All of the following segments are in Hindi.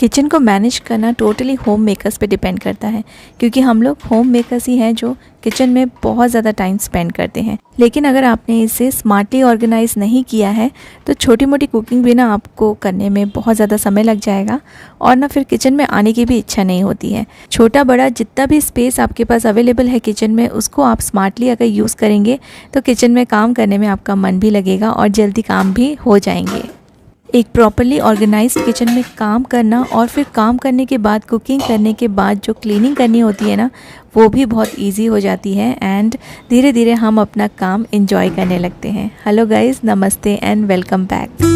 किचन को मैनेज करना टोटली होम मेकर्स पे डिपेंड करता है, क्योंकि हम लोग होम मेकर्स ही हैं जो किचन में बहुत ज़्यादा टाइम स्पेंड करते हैं। लेकिन अगर आपने इसे स्मार्टली ऑर्गेनाइज नहीं किया है तो छोटी मोटी कुकिंग भी ना आपको करने में बहुत ज़्यादा समय लग जाएगा और ना फिर किचन में आने की भी इच्छा नहीं होती है। छोटा बड़ा जितना भी स्पेस आपके पास अवेलेबल है किचन में, उसको आप स्मार्टली अगर यूज़ करेंगे तो किचन में काम करने में आपका मन भी लगेगा और जल्दी काम भी हो जाएंगे। एक प्रॉपरली ऑर्गेनाइज्ड किचन में काम करना और फिर काम करने के बाद कुकिंग करने के बाद जो क्लीनिंग करनी होती है ना, वो भी बहुत इजी हो जाती है एंड धीरे धीरे हम अपना काम एंजॉय करने लगते हैं। हेलो गाइस, नमस्ते एंड वेलकम बैक।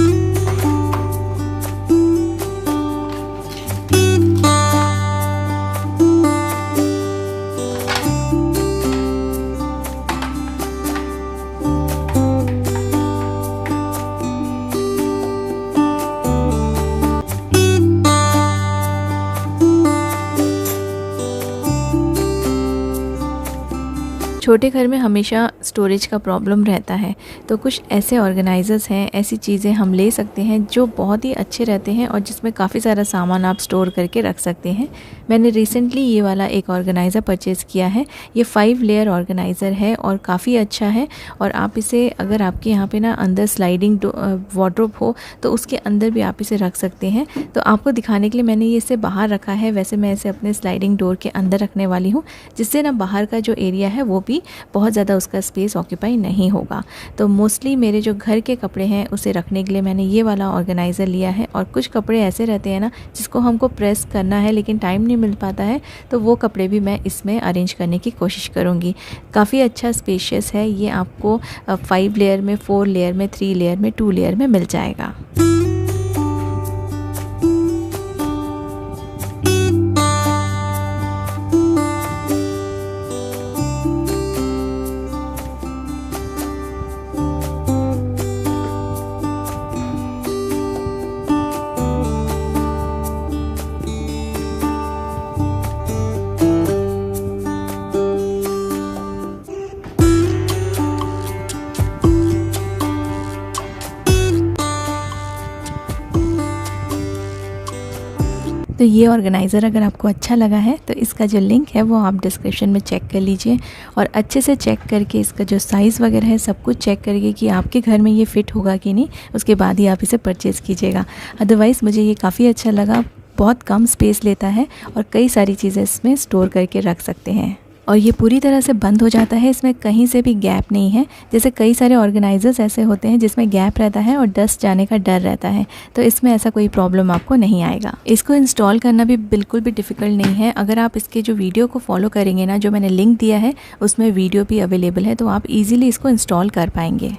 छोटे घर में हमेशा स्टोरेज का प्रॉब्लम रहता है, तो कुछ ऐसे ऑर्गेनाइजर्स हैं, ऐसी चीज़ें हम ले सकते हैं जो बहुत ही अच्छे रहते हैं और जिसमें काफ़ी सारा सामान आप स्टोर करके रख सकते हैं। मैंने रिसेंटली ये वाला एक ऑर्गेनाइज़र परचेज़ किया है। ये 5 लेयर ऑर्गेनाइज़र है और काफ़ी अच्छा है। और आप इसे, अगर आपके यहाँ पे ना अंदर स्लाइडिंग वार्डरोब हो तो उसके अंदर भी आप इसे रख सकते हैं। तो आपको दिखाने के लिए मैंने ये इसे बाहर रखा है। वैसे मैं इसे अपने स्लाइडिंग डोर के अंदर रखने वाली हूँ, जिससे ना बाहर का जो एरिया है वो भी बहुत ज़्यादा उसका स्पेस ऑक्यूपाई नहीं होगा। तो मोस्टली मेरे जो घर के कपड़े हैं उसे रखने के लिए मैंने ये वाला ऑर्गेनाइज़र लिया है। और कुछ कपड़े ऐसे रहते हैं ना जिसको हमको प्रेस करना है लेकिन टाइम नहीं मिल पाता है, तो वो कपड़े भी मैं इसमें अरेंज करने की कोशिश करूँगी। काफ़ी अच्छा स्पेशियस है ये, आपको 5 लेयर में, 4 लेयर में, 3 लेयर में, 2 लेयर में मिल जाएगा। तो ये ऑर्गेनाइज़र अगर आपको अच्छा लगा है तो इसका जो लिंक है वो आप डिस्क्रिप्शन में चेक कर लीजिए और अच्छे से चेक करके इसका जो साइज़ वगैरह है सब कुछ चेक करके कि आपके घर में ये फ़िट होगा कि नहीं, उसके बाद ही आप इसे परचेज़ कीजिएगा। अदरवाइज़ मुझे ये काफ़ी अच्छा लगा। बहुत कम स्पेस लेता है और कई सारी चीज़ें इसमें स्टोर करके रख सकते हैं और ये पूरी तरह से बंद हो जाता है। इसमें कहीं से भी गैप नहीं है। जैसे कई सारे ऑर्गेनाइजर्स ऐसे होते हैं जिसमें गैप रहता है और डस्ट जाने का डर रहता है, तो इसमें ऐसा कोई प्रॉब्लम आपको नहीं आएगा। इसको इंस्टॉल करना भी बिल्कुल भी डिफ़िकल्ट नहीं है। अगर आप इसके जो वीडियो को फॉलो करेंगे ना, जो मैंने लिंक दिया है उसमें वीडियो भी अवेलेबल है, तो आप ईजिली इसको इंस्टॉल कर पाएंगे।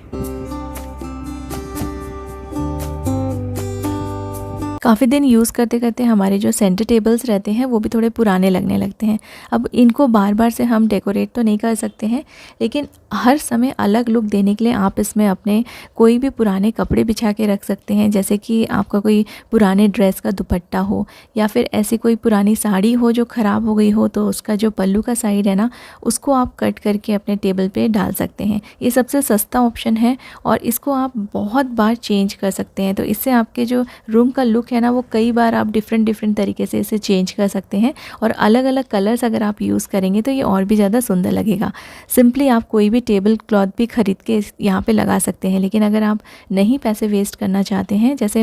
काफ़ी दिन यूज़ करते करते हमारे जो सेंटर टेबल्स रहते हैं वो भी थोड़े पुराने लगने लगते हैं। अब इनको बार बार से हम डेकोरेट तो नहीं कर सकते हैं, लेकिन हर समय अलग लुक देने के लिए आप इसमें अपने कोई भी पुराने कपड़े बिछा के रख सकते हैं। जैसे कि आपका कोई पुराने ड्रेस का दुपट्टा हो या फिर ऐसी कोई पुरानी साड़ी हो जो ख़राब हो गई हो, तो उसका जो पल्लू का साइड है ना, उसको आप कट करके अपने टेबल पे डाल सकते हैं। ये सबसे सस्ता ऑप्शन है और इसको आप बहुत बार चेंज कर सकते हैं। तो इससे आपके जो रूम का लुक है ना, वो कई बार आप डिफरेंट तरीके से इसे चेंज कर सकते हैं और अलग अलग कलर्स अगर आप यूज़ करेंगे तो ये और भी ज़्यादा सुंदर लगेगा। सिंपली आप कोई भी टेबल क्लॉथ भी ख़रीद के यहाँ पे लगा सकते हैं। लेकिन अगर आप नहीं पैसे वेस्ट करना चाहते हैं, जैसे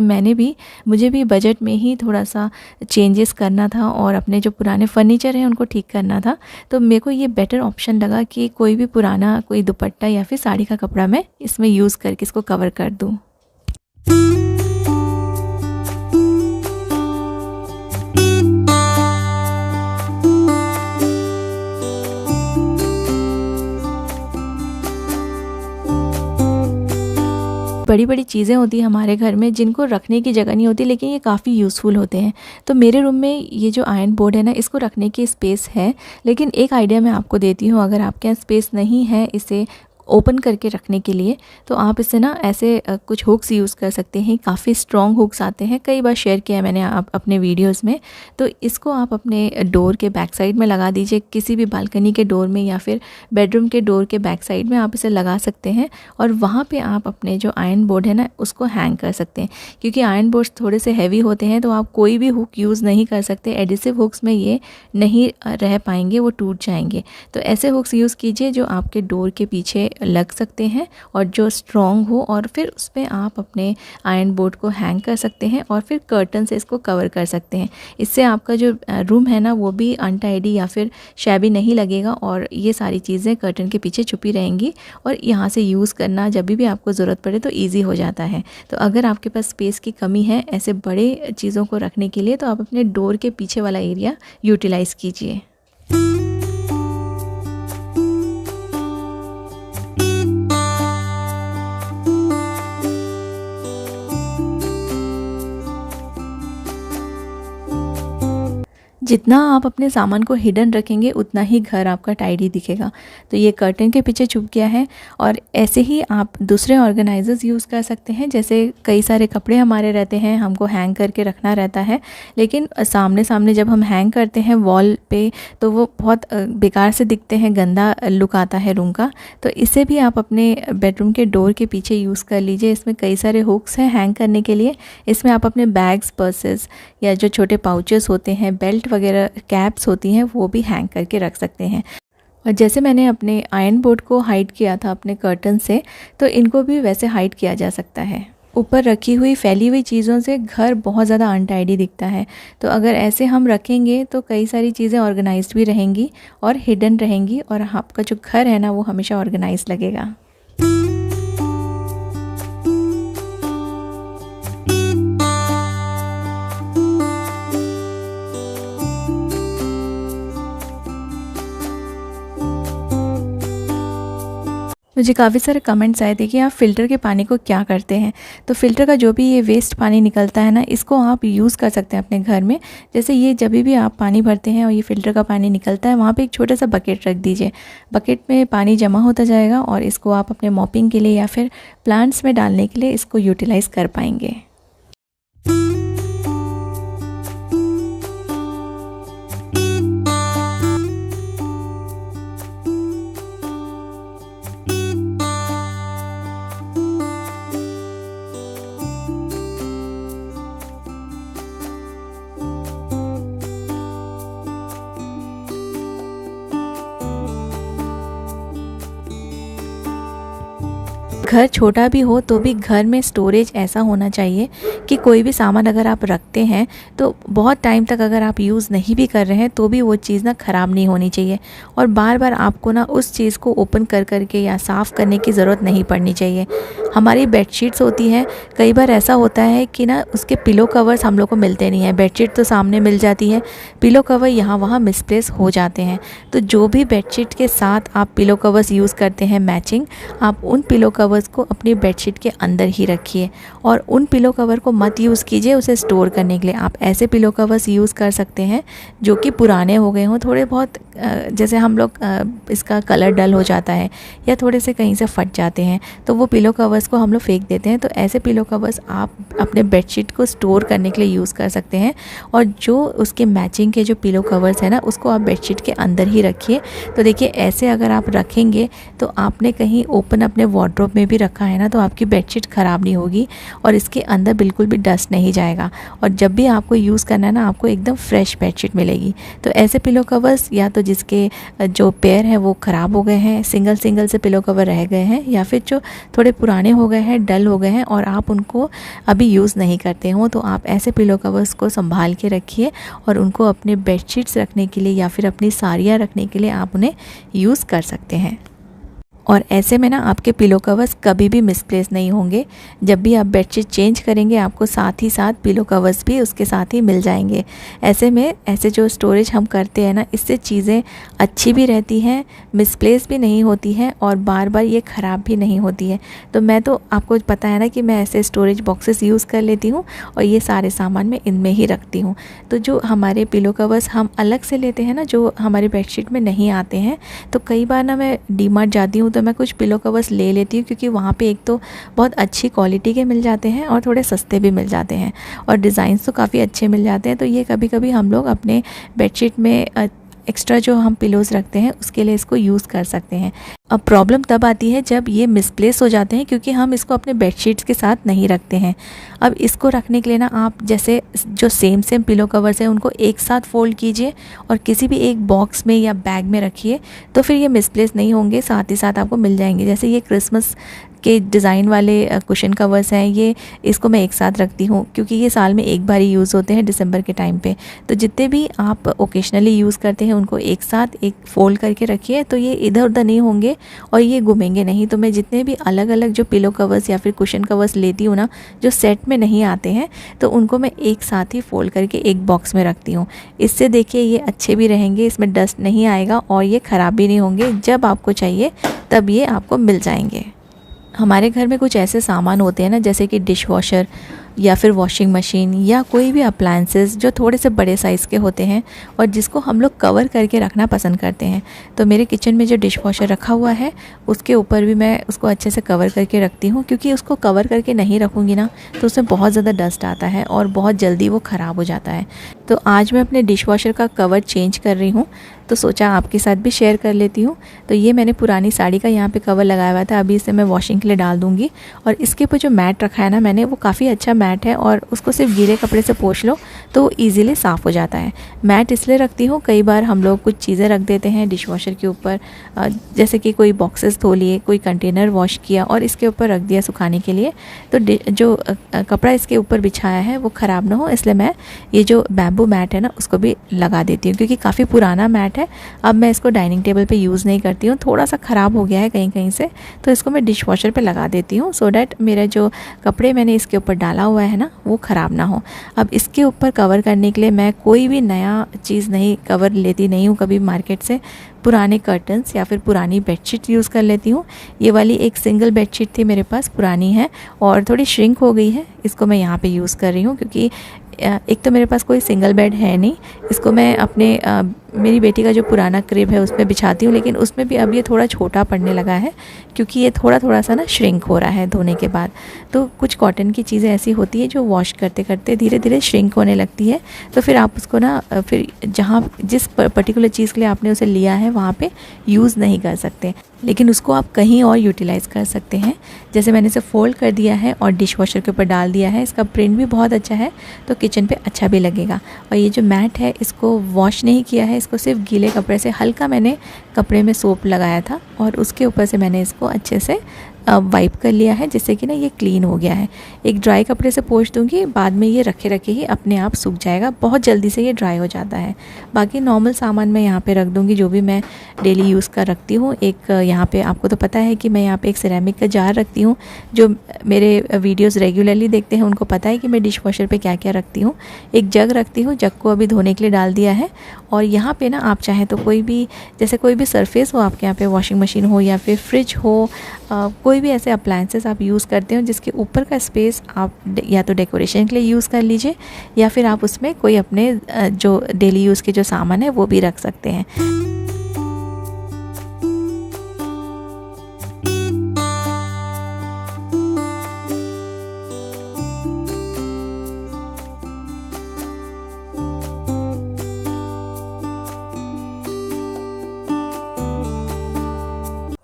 मुझे भी बजट में ही थोड़ा सा चेंजेस करना था और अपने जो पुराने फर्नीचर हैं उनको ठीक करना था, तो मेरे को ये बेटर ऑप्शन लगा कि कोई भी पुराना कोई दुपट्टा या फिर साड़ी का कपड़ा मैं इसमें यूज़ करके इसको कवर कर दूँ। बड़ी बड़ी चीज़ें होती हैं हमारे घर में जिनको रखने की जगह नहीं होती, लेकिन ये काफ़ी यूज़फुल होते हैं। तो मेरे रूम में ये जो आयरन बोर्ड है ना, इसको रखने की स्पेस है, लेकिन एक आइडिया मैं आपको देती हूँ। अगर आपके यहाँ स्पेस नहीं है इसे ओपन करके रखने के लिए, तो आप इससे ना ऐसे कुछ हुक्स यूज़ कर सकते हैं। काफ़ी स्ट्रॉन्ग हुक्स आते हैं, कई बार शेयर किया है मैंने अपने वीडियोस में। तो इसको आप अपने डोर के बैक साइड में लगा दीजिए, किसी भी बालकनी के डोर में या फिर बेडरूम के डोर के बैक साइड में आप इसे लगा सकते हैं। और वहाँ पे आप अपने जो आयरन बोर्ड है ना उसको हैंग कर सकते हैं, क्योंकि आयरन बोर्ड्स थोड़े से हैवी होते हैं, तो आप कोई भी हुक यूज़ नहीं कर सकते। एडिसिव हुक्स में ये नहीं रह पाएंगे, वो टूट जाएंगे। तो ऐसे हुक्स यूज़ कीजिए जो आपके डोर के पीछे लग सकते हैं और जो स्ट्रॉन्ग हो, और फिर उस पर आप अपने आयरन बोर्ड को हैंग कर सकते हैं और फिर कर्टन से इसको कवर कर सकते हैं। इससे आपका जो रूम है ना वो भी अनटाइडी या फिर शैबी नहीं लगेगा, और ये सारी चीज़ें कर्टन के पीछे छुपी रहेंगी और यहाँ से यूज़ करना जब भी आपको ज़रूरत पड़े तो ईजी हो जाता है। तो अगर आपके पास स्पेस की कमी है ऐसे बड़े चीज़ों को रखने के लिए, तो आप अपने डोर के पीछे वाला एरिया यूटिलाइज़ कीजिए। जितना आप अपने सामान को हिडन रखेंगे उतना ही घर आपका टाइडी दिखेगा। तो ये कर्टन के पीछे छुप गया है। और ऐसे ही आप दूसरे ऑर्गेनाइजर्स यूज़ कर सकते हैं। जैसे कई सारे कपड़े हमारे रहते हैं, हमको हैंग करके रखना रहता है, लेकिन सामने सामने जब हम हैंग करते हैं वॉल पे तो वो बहुत बेकार से दिखते हैं, गंदा लुक आता है रूम का। तो इसे भी आप अपने बेडरूम के डोर के पीछे यूज़ कर लीजिए। इसमें कई सारे हुक्स हैं हैंग करने के लिए। इसमें आप अपने बैग्स, पर्सेस या जो छोटे पाउचेस होते हैं, बेल्ट वगैरह, कैप्स होती हैं, वो भी हैंग करके रख सकते हैं। और जैसे मैंने अपने आयरन बोर्ड को हाइड किया था अपने कर्टन से, तो इनको भी वैसे हाइड किया जा सकता है। ऊपर रखी हुई फैली हुई चीज़ों से घर बहुत ज़्यादा अनटाइडी दिखता है। तो अगर ऐसे हम रखेंगे तो कई सारी चीज़ें ऑर्गेनाइज्ड भी रहेंगी और हिडन रहेंगी, और आपका जो घर है ना वो हमेशा ऑर्गेनाइज लगेगा। मुझे काफ़ी सारे कमेंट्स आए थे कि आप फ़िल्टर के पानी को क्या करते हैं। तो फ़िल्टर का जो भी ये वेस्ट पानी निकलता है ना, इसको आप यूज़ कर सकते हैं अपने घर में। जैसे ये जब भी आप पानी भरते हैं और ये फ़िल्टर का पानी निकलता है, वहाँ पे एक छोटा सा बकेट रख दीजिए। बकेट में पानी जमा होता जाएगा और इसको आप अपने मॉपिंग के लिए या फिर प्लांट्स में डालने के लिए इसको यूटिलाइज़ कर पाएंगे। घर छोटा भी हो तो भी घर में स्टोरेज ऐसा होना चाहिए कि कोई भी सामान अगर आप रखते हैं तो बहुत टाइम तक अगर आप यूज़ नहीं भी कर रहे हैं तो भी वो चीज़ ना ख़राब नहीं होनी चाहिए, और बार बार आपको ना उस चीज़ को ओपन कर करके या साफ़ करने की ज़रूरत नहीं पड़नी चाहिए। हमारी बेडशीट्स होती हैं, कई बार ऐसा होता है कि ना उसके पिलो कवर्स हम लोग को मिलते नहीं हैं। बेडशीट तो सामने मिल जाती है, पिलो कवर यहाँ वहाँ मिसप्लेस हो जाते हैं। तो जो भी बेडशीट के साथ आप पिलो कवर्स यूज़ करते हैं मैचिंग, आप उन पिलो कवर्स को अपनी बेडशीट के अंदर ही रखिए, और उन पिलो कवर को मत यूज़ कीजिए उसे स्टोर करने के लिए। आप ऐसे पिलो कवर्स यूज़ कर सकते हैं जो कि पुराने हो गए हों, थोड़े बहुत, जैसे हम लोग इसका कलर डल हो जाता है या थोड़े से कहीं से फट जाते हैं, तो वो पिलो कवर्स को हम लोग फेंक देते हैं। तो ऐसे पिलो कवर्स आप अपने बेडशीट को स्टोर करने के लिए यूज़ कर सकते हैं, और जो उसके मैचिंग के जो पिलो कवर्स हैं ना उसको आप बेडशीट के अंदर ही रखिए। तो देखिए ऐसे अगर आप रखेंगे तो आपने कहीं ओपन अपने वार्डरोब में भी रखा है ना, तो आपकी बेडशीट ख़राब नहीं होगी और इसके अंदर बिल्कुल भी डस्ट नहीं जाएगा, और जब भी आपको यूज़ करना है ना आपको एकदम फ्रेश बेडशीट मिलेगी। तो ऐसे पिलो कवर्स या तो जिसके जो पेयर हैं वो ख़राब हो गए हैं, सिंगल से पिलो कवर रह गए हैं, या फिर जो थोड़े पुराने हो गए हैं, डल हो गए हैं और आप उनको अभी यूज़ नहीं करते हो, तो आप ऐसे पिलो कवर्स को संभाल के रखिए और उनको अपने बेडशीट्स रखने के लिए या फिर अपनी साड़ियाँ रखने के लिए आप उन्हें यूज़ कर सकते हैं। और ऐसे में ना आपके पिलो कवर्स कभी भी मिसप्लेस नहीं होंगे। जब भी आप बेडशीट चेंज करेंगे आपको साथ ही साथ पिलो कवर्स भी उसके साथ ही मिल जाएंगे। ऐसे में ऐसे जो स्टोरेज हम करते हैं ना, इससे चीज़ें अच्छी भी रहती हैं, मिसप्लेस भी नहीं होती हैं और बार बार ये ख़राब भी नहीं होती है। तो मैं तो आपको पता है ना कि मैं ऐसे स्टोरेज बॉक्सेस यूज़ कर लेती हूँ और ये सारे सामान मैं इनमें ही रखती हूँ। तो जो हमारे पिलो कवर्स हम अलग से लेते हैं ना, जो हमारी बेडशीट में नहीं आते हैं, तो कई बार ना मैं डी मार्ट जाती हूँ तो मैं कुछ पिलो कवर्स ले लेती हूँ, क्योंकि वहाँ पे एक तो बहुत अच्छी क्वालिटी के मिल जाते हैं और थोड़े सस्ते भी मिल जाते हैं और डिज़ाइंस तो काफ़ी अच्छे मिल जाते हैं। तो ये कभी कभी हम लोग अपने बेडशीट में एक्स्ट्रा जो हम पिलोज़ रखते हैं उसके लिए इसको यूज़ कर सकते हैं। अब प्रॉब्लम तब आती है जब ये मिसप्लेस हो जाते हैं, क्योंकि हम इसको अपने बेडशीट्स के साथ नहीं रखते हैं। अब इसको रखने के लिए ना आप जैसे जो सेम पिलो कवर्स हैं उनको एक साथ फ़ोल्ड कीजिए और किसी भी एक बॉक्स में या बैग में रखिए, तो फिर ये मिसप्लेस नहीं होंगे, साथ ही साथ आपको मिल जाएंगे। जैसे ये क्रिसमस के डिज़ाइन वाले कुशन कवर्स हैं, ये इसको मैं एक साथ रखती हूँ क्योंकि ये साल में एक बार ही यूज़ होते हैं दिसंबर के टाइम पे। तो जितने भी आप ओकेजनली यूज़ करते हैं उनको एक साथ एक फ़ोल्ड करके रखिए, तो ये इधर उधर नहीं होंगे और ये घूमेंगे नहीं। तो मैं जितने भी अलग अलग जो पिलो कवर्स या फिर कुशन कवर्स लेती हूँ ना, जो सेट में नहीं आते हैं, तो उनको मैं एक साथ ही फ़ोल्ड करके एक बॉक्स में रखती हूँ। इससे देखिए ये अच्छे भी रहेंगे, इसमें डस्ट नहीं आएगा और ये ख़राब भी नहीं होंगे। जब आपको चाहिए तब ये आपको मिल जाएंगे। हमारे घर में कुछ ऐसे सामान होते हैं ना, जैसे कि डिश वॉशर या फिर वॉशिंग मशीन या कोई भी अप्लायंसेस जो थोड़े से बड़े साइज़ के होते हैं और जिसको हम लोग कवर करके रखना पसंद करते हैं। तो मेरे किचन में जो डिश वॉशर रखा हुआ है उसके ऊपर भी मैं उसको अच्छे से कवर करके रखती हूँ, क्योंकि उसको कवर करके नहीं रखूँगी ना तो उसमें बहुत ज़्यादा डस्ट आता है और बहुत जल्दी वो ख़राब हो जाता है। तो आज मैं अपने डिश वॉशर का कवर चेंज कर रही हूँ, तो सोचा आपके साथ भी शेयर कर लेती हूँ। तो ये मैंने पुरानी साड़ी का यहाँ पे कवर लगाया हुआ था, अभी इसे मैं वॉशिंग के लिए डाल दूँगी। और इसके ऊपर जो मैट रखा है ना मैंने, वो काफ़ी अच्छा मैट है और उसको सिर्फ गीले कपड़े से पोंछ लो तो ईज़िली साफ़ हो जाता है। मैट इसलिए रखती हूँ, कई बार हम लोग कुछ चीज़ें रख देते हैं डिश वॉशर के ऊपर, जैसे कि कोई बॉक्सेस धो लिए, कोई कंटेनर वॉश किया और इसके ऊपर रख दिया सुखाने के लिए, तो जो कपड़ा इसके ऊपर बिछाया है वो ख़राब ना हो, इसलिए मैं ये जो बैम्बू मैट है ना उसको भी लगा देती हूँ। क्योंकि काफ़ी पुराना मैट है, अब मैं इसको डाइनिंग टेबल पे यूज़ नहीं करती हूँ, थोड़ा सा ख़राब हो गया है कहीं कहीं से, तो इसको मैं डिश वॉशर पे लगा देती हूँ, सो डैट मेरा जो कपड़े मैंने इसके ऊपर डाला हुआ है ना वो ख़राब ना हो। अब इसके ऊपर कवर करने के लिए मैं कोई भी नया चीज़ नहीं, कवर लेती नहीं हूँ कभी मार्केट से। पुराने कर्टन्स या फिर पुरानी बेडशीट यूज़ कर लेती हूँ। ये वाली एक सिंगल बेडशीट थी मेरे पास, पुरानी है और थोड़ी श्रिंक हो गई है, इसको मैं यहाँ पे यूज़ कर रही हूँ। क्योंकि एक तो मेरे पास कोई सिंगल बेड है नहीं, इसको मैं अपने मेरी बेटी का जो पुराना क्रिब है उसमें बिछाती हूँ, लेकिन उसमें भी अब ये थोड़ा छोटा पड़ने लगा है क्योंकि ये थोड़ा सा ना श्रिंक हो रहा है धोने के बाद। तो कुछ कॉटन की चीज़ें ऐसी होती है जो वॉश करते करते धीरे धीरे श्रिंक होने लगती है, तो फिर आप उसको ना फिर जहाँ जिस पर्टिकुलर चीज़ के लिए आपने उसे लिया है वहाँ पे यूज़ नहीं कर सकते, लेकिन उसको आप कहीं और यूटिलाइज़ कर सकते हैं। जैसे मैंने इसे फ़ोल्ड कर दिया है और डिश वॉशर के ऊपर डाल दिया है, इसका प्रिंट भी बहुत अच्छा है तो किचन पे अच्छा भी लगेगा। और ये जो मैट है इसको वॉश नहीं किया है, इसको सिर्फ गीले कपड़े से हल्का मैंने कपड़े में सोप लगाया था और उसके ऊपर से मैंने इसको अच्छे से वाइप कर लिया है, जिससे कि ना ये क्लीन हो गया है। एक ड्राई कपड़े से पोंछ दूँगी, बाद में ये रखे रखे ही अपने आप सूख जाएगा, बहुत जल्दी से ये ड्राई हो जाता है। बाकी नॉर्मल सामान मैं यहाँ पे रख दूँगी जो भी मैं डेली यूज़ का रखती हूँ। एक यहाँ पे आपको तो पता है कि मैं यहाँ पे एक सिरेमिक का जार रखती हूँ, जो मेरे वीडियोज़ रेगुलरली देखते हैं उनको पता है कि मैं डिश वॉशर पर क्या क्या रखती हूँ। एक जग रखती हूँ, जग को अभी धोने के लिए डाल दिया है। और यहाँ पे ना आप चाहें तो कोई भी, जैसे कोई भी सरफेस हो आपके यहाँ पे, वॉशिंग मशीन हो या फिर फ्रिज हो, कोई भी ऐसे अप्लायंसेस आप यूज़ करते हो जिसके ऊपर का स्पेस आप या तो डेकोरेशन के लिए यूज़ कर लीजिए या फिर आप उसमें कोई अपने जो डेली यूज़ के जो सामान है वो भी रख सकते हैं।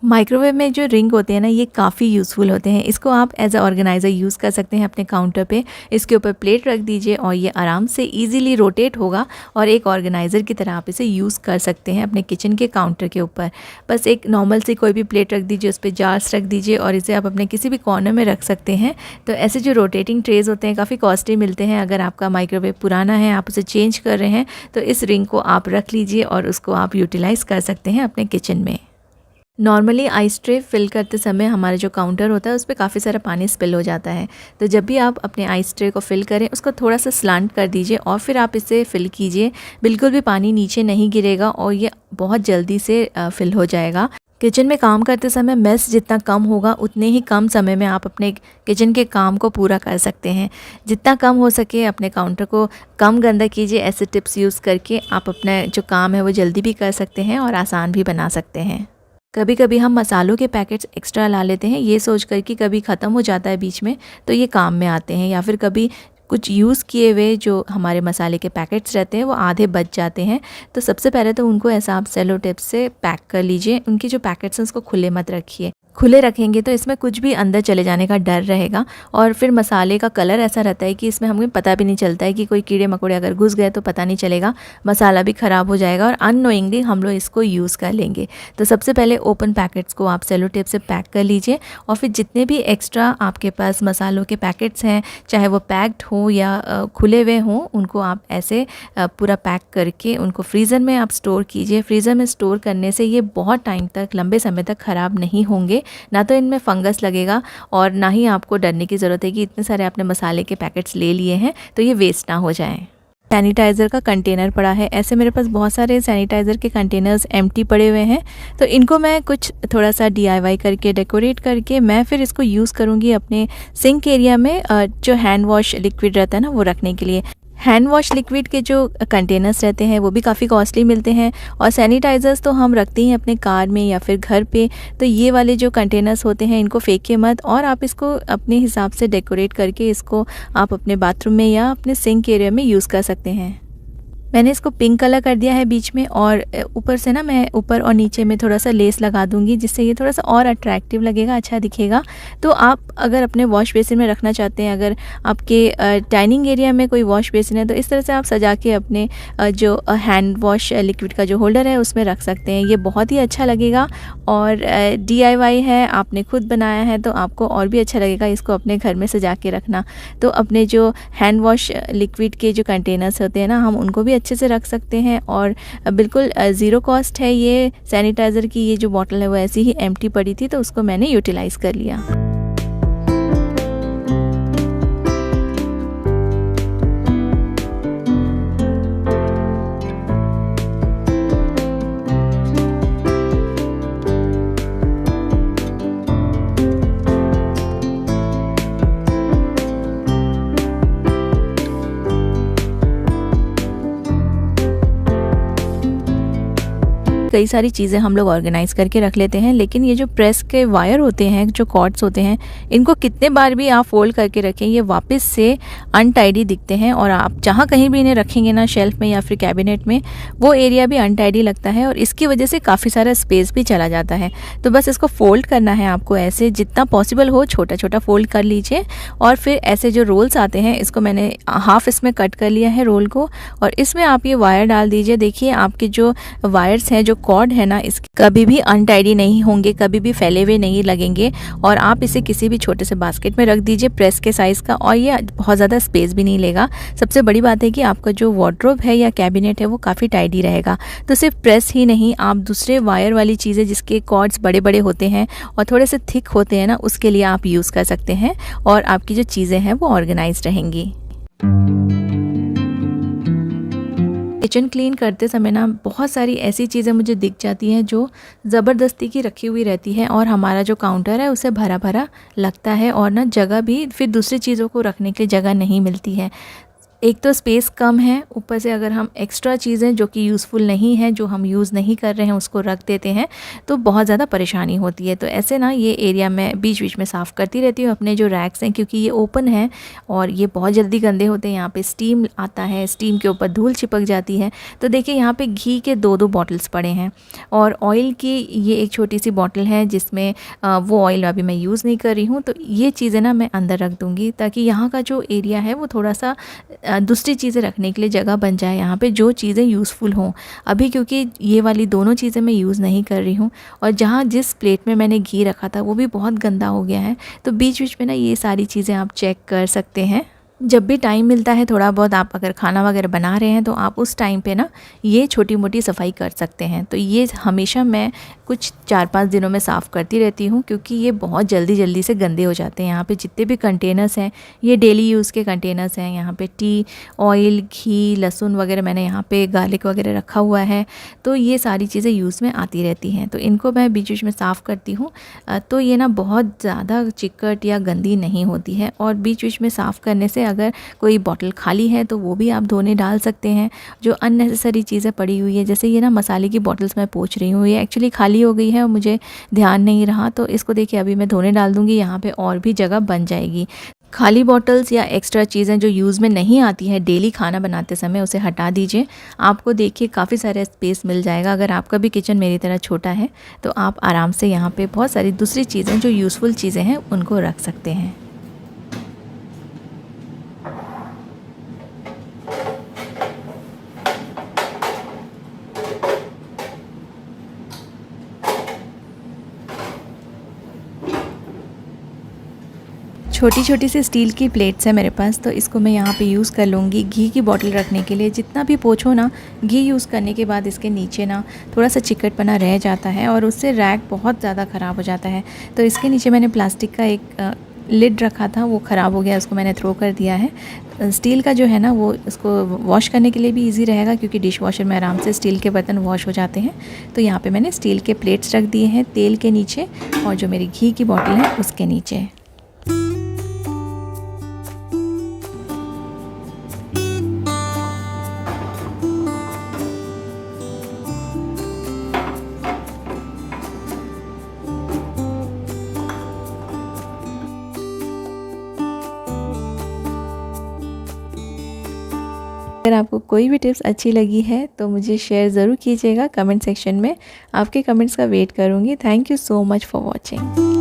माइक्रोवेव में जो रिंग होते हैं ना, ये काफ़ी यूज़फुल होते हैं। इसको आप एज अ ऑर्गेनाइज़र यूज़ कर सकते हैं अपने काउंटर पे। इसके ऊपर प्लेट रख दीजिए और ये आराम से इजीली रोटेट होगा और एक ऑर्गेनाइज़र की तरह आप इसे यूज़ कर सकते हैं अपने किचन के काउंटर के ऊपर। बस एक नॉर्मल सी कोई भी प्लेट रख दीजिए, उस पर जार्स रख दीजिए और इसे आप अपने किसी भी कॉर्नर में रख सकते हैं। तो ऐसे जो रोटेटिंग ट्रेज़ होते हैं काफ़ी कॉस्टली मिलते हैं। अगर आपका माइक्रोवेव पुराना है, आप उसे चेंज कर रहे हैं, तो इस रिंग को आप रख लीजिए और उसको आप यूटिलाइज़ कर सकते हैं अपने किचन में। नॉर्मली आइस ट्रे फिल करते समय हमारा जो काउंटर होता है उस पर काफ़ी सारा पानी स्पिल हो जाता है। तो जब भी आप अपने आइस ट्रे को फिल करें, उसको थोड़ा सा स्लांट कर दीजिए और फिर आप इसे फिल कीजिए। बिल्कुल भी पानी नीचे नहीं गिरेगा और ये बहुत जल्दी से फिल हो जाएगा। किचन में काम करते समय मेस जितना कम होगा, उतने ही कम समय में आप अपने किचन के काम को पूरा कर सकते हैं। जितना कम हो सके अपने काउंटर को कम गंदा कीजिए। ऐसे टिप्स यूज़ करके आप अपना जो काम है वो जल्दी भी कर सकते हैं और आसान भी बना सकते हैं। कभी कभी हम मसालों के पैकेट्स एक्स्ट्रा ला लेते हैं, ये सोच कर कि कभी ख़त्म हो जाता है बीच में तो ये काम में आते हैं, या फिर कभी कुछ यूज़ किए हुए जो हमारे मसाले के पैकेट्स रहते हैं वो आधे बच जाते हैं। तो सबसे पहले तो उनको ऐसा आप सेलो टेप से पैक कर लीजिए। उनके जो पैकेट्स हैं उसको खुले मत रखिए, खुले रखेंगे तो इसमें कुछ भी अंदर चले जाने का डर रहेगा। और फिर मसाले का कलर ऐसा रहता है कि इसमें हमें पता भी नहीं चलता है कि कोई कीड़े मकोड़े अगर घुस गए तो पता नहीं चलेगा, मसाला भी ख़राब हो जाएगा और अननोइंगली हम लोग इसको यूज़ कर लेंगे। तो सबसे पहले ओपन पैकेट्स को आप सेलो टेप से पैक कर लीजिए, और फिर जितने भी एक्स्ट्रा आपके पास मसालों के पैकेट्स हैं, चाहे वो पैक्ड हो या खुले हुए हों, उनको आप ऐसे पूरा पैक करके उनको फ्रीज़र में आप स्टोर कीजिए। फ्रीज़र में स्टोर करने से ये बहुत टाइम तक, लंबे समय तक ख़राब नहीं होंगे, ना तो इनमें फंगस लगेगा और ना ही आपको डरने की ज़रूरत है कि इतने सारे आपने मसाले के पैकेट्स ले लिए हैं तो ये वेस्ट ना हो जाएं। सैनिटाइज़र का कंटेनर पड़ा है, ऐसे मेरे पास बहुत सारे सैनिटाइज़र के कंटेनर्स एम्प्टी पड़े हुए हैं, तो इनको मैं कुछ थोड़ा सा DIY करके डेकोरेट करके मैं फिर इसको यूज़ करूँगी अपने सिंक एरिया में, जो हैंड वॉश लिक्विड रहता है ना वो रखने के लिए। हैंड वॉश लिक्विड के जो कंटेनर्स रहते हैं वो भी काफ़ी कॉस्टली मिलते हैं, और सैनिटाइज़र्स तो हम रखते हैं अपने कार में या फिर घर पे, तो ये वाले जो कंटेनर्स होते हैं इनको फेंकिए मत, और आप इसको अपने हिसाब से डेकोरेट करके इसको आप अपने बाथरूम में या अपने सिंक एरिया में यूज़ कर सकते हैं। मैंने इसको पिंक कलर कर दिया है बीच में, और ऊपर से ना मैं ऊपर और नीचे में थोड़ा सा लेस लगा दूंगी, जिससे ये थोड़ा सा और अट्रैक्टिव लगेगा, अच्छा दिखेगा। तो आप अगर अपने वॉश बेसिन में रखना चाहते हैं, अगर आपके डाइनिंग एरिया में कोई वॉश बेसिन है, तो इस तरह से आप सजा के अपने जो हैंड वॉश लिक्विड का जो होल्डर है उसमें रख सकते हैं। ये बहुत ही अच्छा लगेगा, और DIY है, आपने खुद बनाया है तो आपको और भी अच्छा लगेगा इसको अपने घर में सजा के रखना। तो अपने जो हैंड वॉश लिक्विड के जो कंटेनर्स होते हैं ना, हम उनको भी अच्छे से रख सकते हैं, और बिल्कुल ज़ीरो कॉस्ट है। ये सैनिटाइज़र की ये जो बॉटल है वो ऐसी ही एम्प्टी पड़ी थी, तो उसको मैंने यूटिलाइज़ कर लिया। कई सारी चीज़ें हम लोग ऑर्गेनाइज़ करके रख लेते हैं, लेकिन ये जो प्रेस के वायर होते हैं, जो कॉर्ड्स होते हैं, इनको कितने बार भी आप फोल्ड करके रखें ये वापस से अनटाइडी दिखते हैं, और आप जहाँ कहीं भी इन्हें रखेंगे ना, शेल्फ में या फिर कैबिनेट में, वो एरिया भी अनटाइडी लगता है और इसकी वजह से काफ़ी सारा स्पेस भी चला जाता है। तो बस इसको फोल्ड करना है आपको, ऐसे जितना पॉसिबल हो छोटा छोटा फोल्ड कर लीजिए, और फिर ऐसे जो रोल्स आते हैं इसको मैंने हाफ इसमें कट कर लिया है रोल को, और इसमें आप ये वायर डाल दीजिए। देखिए आपके जो वायर्स हैं, जो कॉर्ड है ना, इसके कभी भी अनटाइडी नहीं होंगे, कभी भी फैले हुए नहीं लगेंगे, और आप इसे किसी भी छोटे से बास्केट में रख दीजिए प्रेस के साइज़ का, और ये बहुत ज़्यादा स्पेस भी नहीं लेगा। सबसे बड़ी बात है कि आपका जो वार्डरोब है या कैबिनेट है वो काफ़ी टाइडी रहेगा। तो सिर्फ प्रेस ही नहीं, आप दूसरे वायर वाली चीज़ें जिसके कॉर्ड्स बड़े बड़े होते हैं और थोड़े से थिक होते हैं ना, उसके लिए आप यूज़ कर सकते हैं, और आपकी जो चीज़ें हैं वो ऑर्गेनाइज रहेंगी। किचन क्लीन करते समय ना बहुत सारी ऐसी चीज़ें मुझे दिख जाती हैं जो ज़बरदस्ती की रखी हुई रहती है, और हमारा जो काउंटर है उसे भरा भरा लगता है, और ना जगह भी फिर दूसरी चीज़ों को रखने के लिए जगह नहीं मिलती है। एक तो स्पेस कम है, ऊपर से अगर हम एक्स्ट्रा चीज़ें जो कि यूज़फुल नहीं है, जो हम यूज़ नहीं कर रहे हैं, उसको रख देते हैं तो बहुत ज़्यादा परेशानी होती है। तो ऐसे ना ये एरिया मैं बीच बीच में साफ़ करती रहती हूँ। अपने जो रैक्स हैं, क्योंकि ये ओपन है और ये बहुत जल्दी गंदे होते हैं, यहाँ पे स्टीम आता है, स्टीम के ऊपर धूल चिपक जाती है। तो देखिए यहाँ पे घी के 2-2 बॉटल्स पड़े हैं, और ऑयल की ये एक छोटी सी बॉटल है जिसमें वो ऑयल अभी मैं यूज़ नहीं कर रही हूँ। तो ये चीज़ें ना मैं अंदर रख दूँगी, ताकि यहाँ का जो एरिया है वो थोड़ा सा दूसरी चीज़ें रखने के लिए जगह बन जाए, यहाँ पे जो चीज़ें यूज़फुल हों। अभी क्योंकि ये वाली दोनों चीज़ें मैं यूज़ नहीं कर रही हूँ, और जहाँ जिस प्लेट में मैंने घी रखा था वो भी बहुत गंदा हो गया है। तो बीच बीच में ना ये सारी चीज़ें आप चेक कर सकते हैं। जब भी टाइम मिलता है थोड़ा बहुत, आप अगर खाना वगैरह बना रहे हैं तो आप उस टाइम पे ना ये छोटी मोटी सफाई कर सकते हैं। तो ये हमेशा मैं कुछ 4-5 दिनों में साफ़ करती रहती हूँ, क्योंकि ये बहुत जल्दी जल्दी से गंदे हो जाते हैं। यहाँ पे जितने भी कंटेनर्स हैं ये डेली यूज़ के कंटेनर्स हैं। यहाँ पे टी, ऑयल, घी, लहसुन वगैरह, मैंने यहाँ पे गार्लिक वगैरह रखा हुआ है, तो ये सारी चीज़ें यूज़ में आती रहती हैं। तो इनको मैं बीच बीच में साफ़ करती हूँ, तो ये ना बहुत ज़्यादा चिकट या गंदी नहीं होती है। और बीच बीच में साफ़ करने से अगर कोई बॉटल खाली है तो वो भी आप धोने डाल सकते हैं। जो अननेसेसरी चीज़ें पड़ी हुई है, जैसे ये ना मसाले की बॉटल्स मैं पोंछ रही हूँ, ये एक्चुअली खाली हो गई है और मुझे ध्यान नहीं रहा, तो इसको देखिए अभी मैं धोने डाल दूँगी, यहाँ पे और भी जगह बन जाएगी। खाली बॉटल्स या एक्स्ट्रा चीज़ें जो यूज़ में नहीं आती हैं डेली खाना बनाते समय, उसे हटा दीजिए। आपको देखिए काफ़ी सारा स्पेस मिल जाएगा। अगर आपका भी किचन मेरी तरह छोटा है तो आप आराम से यहाँ पे बहुत सारी दूसरी चीज़ें जो यूज़फुल चीज़ें हैं उनको रख सकते हैं। छोटी छोटी सी स्टील की प्लेट्स है मेरे पास, तो इसको मैं यहाँ पे यूज़ कर लूँगी घी की बोतल रखने के लिए। जितना भी पोंछो ना, घी यूज़ करने के बाद इसके नीचे ना थोड़ा सा चिकटपना रह जाता है और उससे रैक बहुत ज़्यादा ख़राब हो जाता है। तो इसके नीचे मैंने प्लास्टिक का एक लिड रखा था, वो ख़राब हो गया, उसको मैंने थ्रो कर दिया है। स्टील का जो है ना वो इसको वॉश करने के लिए भी इजी रहेगा, क्योंकि डिश वॉशर में आराम से स्टील के बर्तन वॉश हो जाते हैं। तो यहाँ पे मैंने स्टील के प्लेट्स रख दिए हैं तेल के नीचे, और जो मेरी घी की बॉटल है उसके नीचे। अगर आपको कोई भी टिप्स अच्छी लगी है तो मुझे शेयर ज़रूर कीजिएगा कमेंट सेक्शन में। आपके कमेंट्स का वेट करूँगी। Thank you so much for watching.